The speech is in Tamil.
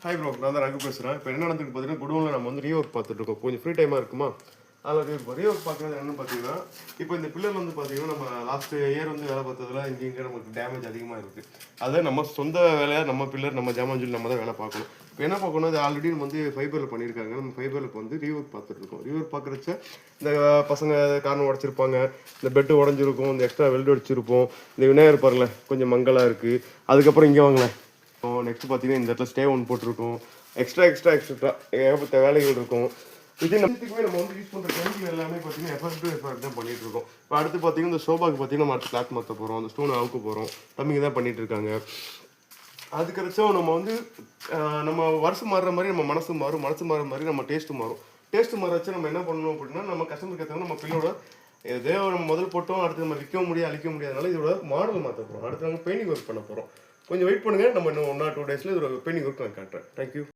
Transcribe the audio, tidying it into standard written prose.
ஹாய் ப்ரோ, நான் தான் ரகு பேசுகிறேன். இப்போ என்ன நடந்துட்டு பார்த்தீங்கன்னா, குடோனில் நம்ம வந்து ரீஒர்க் பார்த்துட்டு இருக்கோம். கொஞ்சம் ஃப்ரீ டைமாக இருக்குமா, அதில் ரீஒர்க் பார்க்குறது என்னென்னு பார்த்தீங்கன்னா, இப்போ இந்த பில்லர் வந்து பார்த்தீங்கன்னா, நம்ம லாஸ்ட் இயர் வந்து வேலை பார்த்ததுல இங்கே நமக்கு டேமேஜ் அதிகமாக இருக்குது. அதை நம்ம சொந்த வேலையாக நம்ம பில்லர் நம்ம ஜாமான் சொல்லி நம்ம தான் வேலை பார்க்கணும். இப்போ என்ன பார்க்கணும், அது ஆல்ரெடி நம்ம வந்து ஃபைபரில் பண்ணியிருக்காங்க. நம்ம ஃபைபரில் வந்து ரீஒர்க் பார்த்துட்டு இருக்கோம். ரீஒர்க் பார்க்குறச்ச இந்த பசங்க காரணம் உடச்சிருப்பாங்க, இந்த பெட்டு உடஞ்சிருக்கும், இந்த எக்ஸ்ட்ரா வெல்டு அடிச்சிருப்போம், இந்த விநாயகர் பாருங்களேன் கொஞ்சம் மங்கலாக இருக்குது. அதுக்கப்புறம் இங்கே வாங்களேன், நெக்ஸ்ட் பார்த்தீங்கன்னா இந்த இடத்துல ஸ்டே ஒன் போட்டிருக்கோம். எக்ஸ்ட்ரா ஏகப்பட்ட வேலைகள் இருக்கும். இது நம்மத்துக்குமே நம்ம வந்து யூஸ் பண்ணுற கெமிக்கல் எல்லாமே பார்த்தீங்கன்னா எஃபெக்ட் தான் பண்ணிட்டு இருக்கோம். இப்போ அடுத்து பார்த்தீங்கன்னா இந்த ஷோபாக்கு பார்த்தீங்கன்னா நம்ம அடுத்து கிளாத் மாற்ற போகிறோம், அந்த ஸ்டோன் அவுக்க போகிறோம், தம்பிங்க தான் பண்ணிட்டு இருக்காங்க. அதுக்கடுத்தும் நம்ம வந்து நம்ம வருஷம் மாறுற மாதிரி நம்ம மனசு மாறும், மனசு மாறுற மாதிரி நம்ம டேஸ்ட்டு மாறும். டேஸ்ட்டு மாறச்சு நம்ம என்ன பண்ணணும் அப்படின்னா, நம்ம கஸ்டமருக்கு ஏற்ற நம்ம பில்லோட இதே நம்ம முதல் போட்டோம், அடுத்து நம்ம விற்கவும் முடியாது அழிக்க முடியாதனால இதோட மாடல் மாற்ற போகிறோம். அடுத்து நாங்கள் பெயிண்டிங் ஒர்க் பண்ண போகிறோம். கொஞ்சம் வெயிட் பண்ணுங்கள், நம்ம இன்னும் 1 or 2 days இதோட பெயிண்டிங் ஒர்க் நான் காட்டுறேன். தேங்க்யூ.